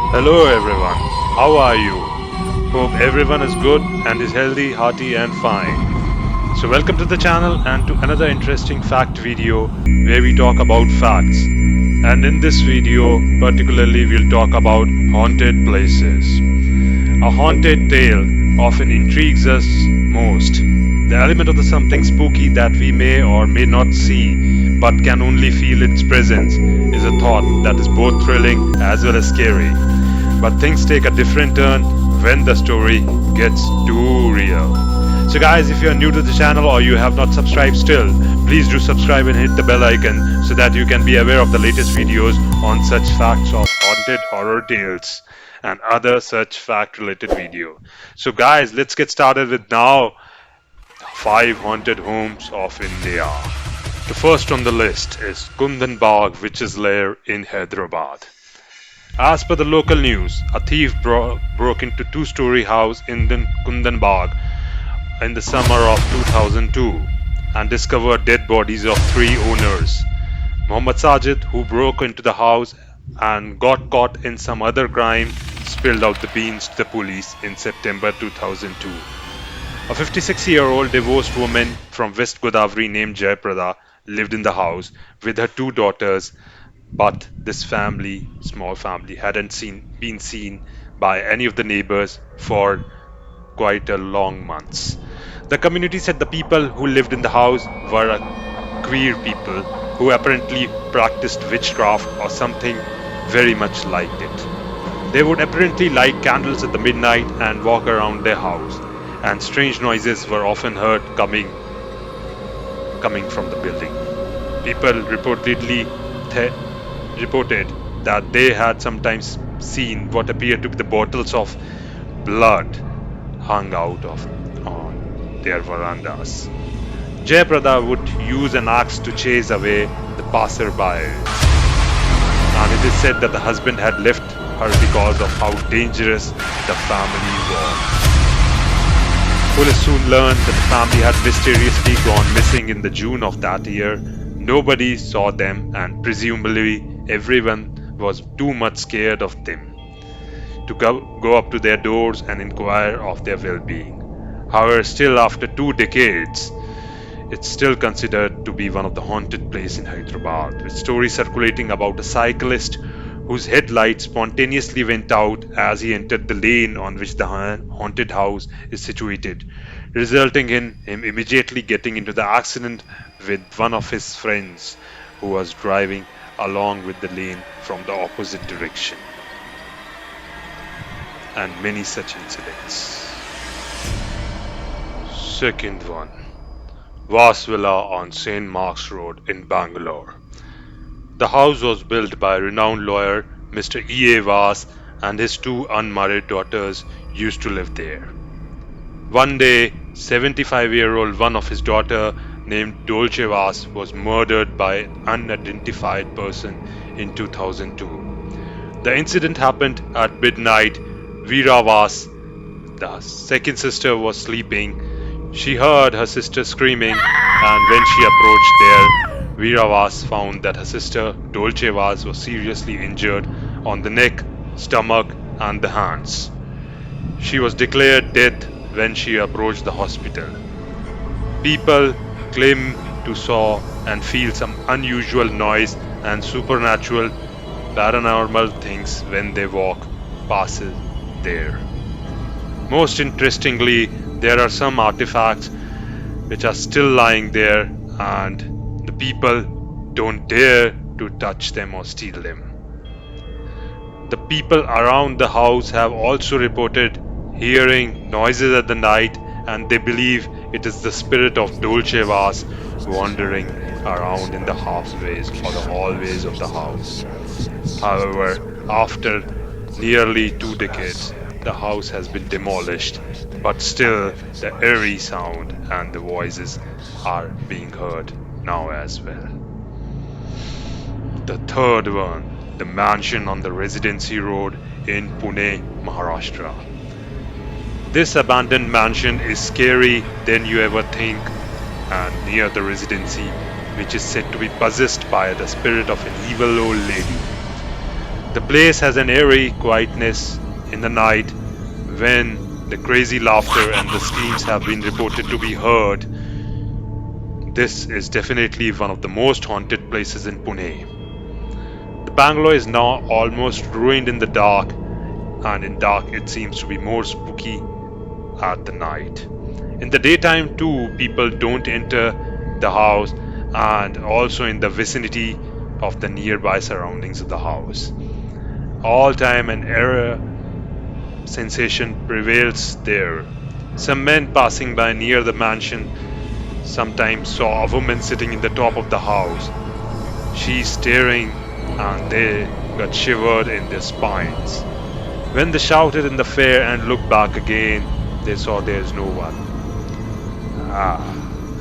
Hello everyone, how are you? Hope everyone is good and is healthy, hearty and fine. So welcome to the channel and to another interesting fact video where we talk about facts. And in this video particularly we'll talk about haunted places. A haunted tale often intrigues us most. The element of the something spooky that we may or may not see but can only feel its presence is a thought that is both thrilling as well as scary. But things take a different turn when the story gets too real. So, guys, if you are new to the channel or you have not subscribed still, please do subscribe and hit the bell icon so that you can be aware of the latest videos on such facts of haunted horror tales and other such fact related video. So, guys, let's get started with now 5 haunted homes of India. The first on the list is Kundan Bagh Witch's Lair in Hyderabad. As per the local news, a thief broke into two-story house in Kundanbag in the summer of 2002 and discovered dead bodies of three owners. Mohammad Sajid, who broke into the house and got caught in some other crime, spilled out the beans to the police in September 2002. A 56-year-old divorced woman from West Godavari named Jayaprada lived in the house with her two daughters, but this small family, hadn't been seen by any of the neighbors for quite a long months. The community said the people who lived in the house were a queer people who apparently practiced witchcraft or something very much like it. They would apparently light candles at the midnight and walk around their house, and strange noises were often heard coming from the building. People reported that they had sometimes seen what appeared to be the bottles of blood hung out of on their verandas. Jayaprada would use an axe to chase away the passerby, and it is said that the husband had left her because of how dangerous the family was. Police soon learned that the family had mysteriously gone missing in the June of that year. Nobody saw them, and presumably everyone was too much scared of them to go up to their doors and inquire of their well being. However, still after 2 decades, it's still considered to be one of the haunted places in Hyderabad, with stories circulating about a cyclist whose headlights spontaneously went out as he entered the lane on which the haunted house is situated, resulting in him immediately getting into the accident with one of his friends who was driving along with the lane from the opposite direction, and many such incidents. Second one, Vas Villa on St. Mark's Road in Bangalore. The house was built by renowned lawyer Mr. E. A. Vas, and his two unmarried daughters used to live there. One day, 75-year-old one of his daughter named Dolce Vas was murdered by an unidentified person in 2002. The incident happened at midnight. Veera Vas, the second sister, was sleeping. She heard her sister screaming, and when she approached there, Veera Vas found that her sister Dolce Vas was seriously injured on the neck, stomach, and the hands. She was declared dead when she approached the hospital. People claim to saw and feel some unusual noise and supernatural paranormal things when they walk past there. Most interestingly, there are some artifacts which are still lying there, and the people don't dare to touch them or steal them. The people around the house have also reported hearing noises at the night, and they believe it is the spirit of Dolce Vase wandering around in the halfways or the hallways of the house. However, after nearly 2 decades, the house has been demolished, but still the eerie sound and the voices are being heard now as well. The third one, the mansion on the Residency Road in Pune, Maharashtra. This abandoned mansion is scary than you ever think, and near the residency, which is said to be possessed by the spirit of an evil old lady. The place has an eerie quietness in the night when the crazy laughter and the screams have been reported to be heard. This is definitely one of the most haunted places in Pune. The bungalow is now almost ruined in the dark, and in dark it seems to be more spooky at the night. In the daytime too, people don't enter the house and also in the vicinity of the nearby surroundings of the house. All time an eerie sensation prevails there. Some men passing by near the mansion sometimes saw a woman sitting in the top of the house. She's staring and they got shivered in their spines. When they shouted in the fair and looked back again, they saw there's no one.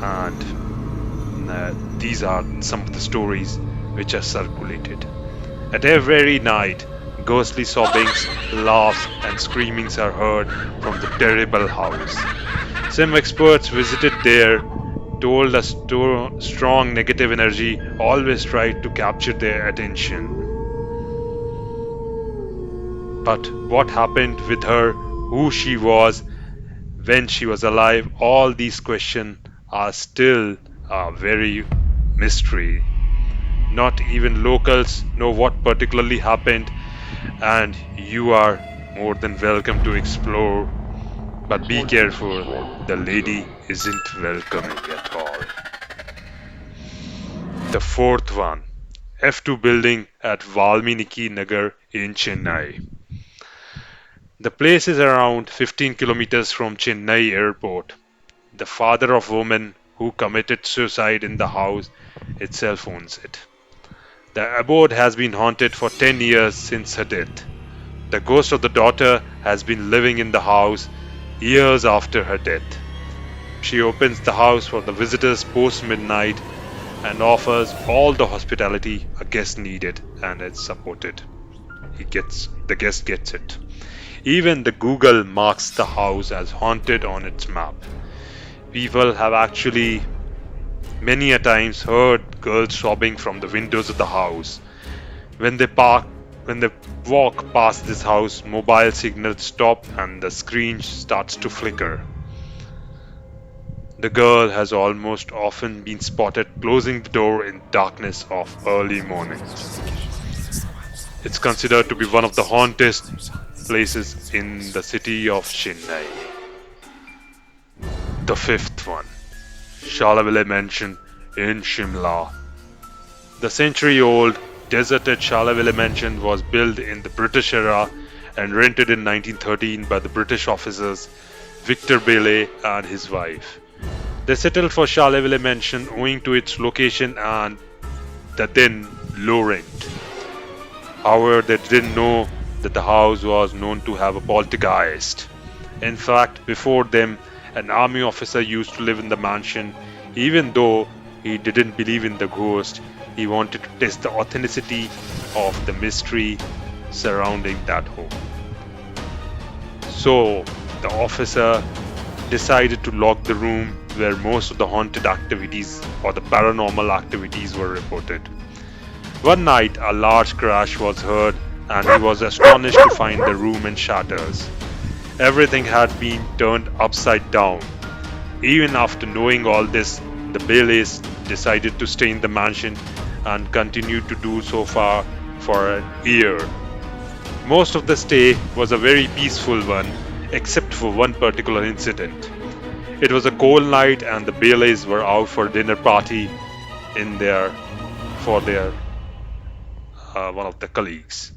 And these are some of the stories which are circulated. At every night, ghostly sobbings, laughs, and screamings are heard from the terrible house. Some experts visited there told us strong negative energy always tried to capture their attention. But what happened with her, who she was when she was alive, all these questions are still a very mystery. Not even locals know what particularly happened, and you are more than welcome to explore. But be careful, the lady isn't welcoming at all. The fourth one, F2 building at Valmiki Nagar in Chennai. The place is around 15 kilometers from Chennai airport. The father of woman who committed suicide in the house itself owns it. The abode has been haunted for 10 years since her death. The ghost of the daughter has been living in the house years after her death. She opens the house for the visitors post midnight and offers all the hospitality a guest needed and is supported. The guest gets it. Even the Google marks the house as haunted on its map. People have actually many a times heard girls sobbing from the windows of the house. When they walk past this house, mobile signals stop and the screen starts to flicker. The girl has almost often been spotted closing the door in darkness of early mornings. It's considered to be one of the haunted places in the city of Chennai. The fifth one, Shalaville Mansion in Shimla. The century-old deserted Shalaville Mansion was built in the British era and rented in 1913 by the British officers Victor Bailey and his wife. They settled for Shalaville Mansion owing to its location and the then low rent. However, they didn't know that the house was known to have a poltergeist. In fact, before them, an army officer used to live in the mansion. Even though he didn't believe in the ghost, he wanted to test the authenticity of the mystery surrounding that home. So, the officer decided to lock the room where most of the haunted activities or the paranormal activities were reported. One night, a large crash was heard and he was astonished to find the room in shatters. Everything had been turned upside down. Even after knowing all this, the Baileys decided to stay in the mansion and continued to do so far for a year. Most of the stay was a very peaceful one, except for one particular incident. It was a cold night and the Baileys were out for a dinner party for their one of the colleagues.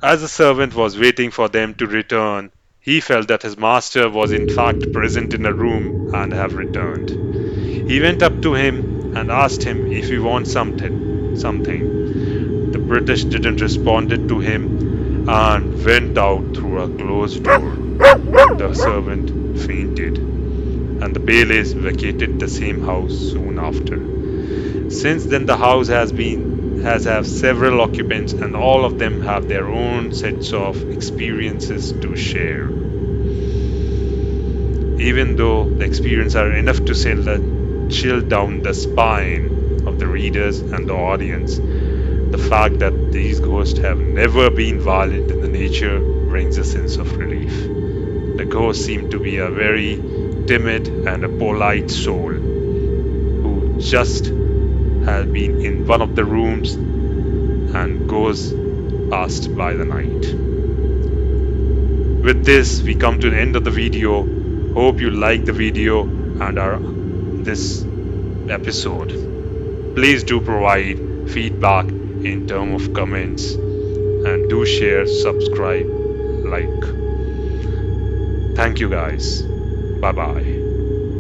As the servant was waiting for them to return, he felt that his master was in fact present in a room and have returned. He went up to him and asked him if he wants something. The British didn't respond to him and went out through a closed door. The servant fainted, and the Baileys vacated the same house soon after. Since then, the house has have several occupants, and all of them have their own sets of experiences to share. Even though the experiences are enough to chill down the spine of the readers and the audience, The fact that these ghosts have never been violent in the nature brings a sense of relief. The ghost seemed to be a very timid and a polite soul who just has been in one of the rooms and goes past by the night. With this, we come to the end of the video. Hope you like the video and our this episode. Please do provide feedback in terms of comments and do share, subscribe, like. Thank you guys. Bye bye.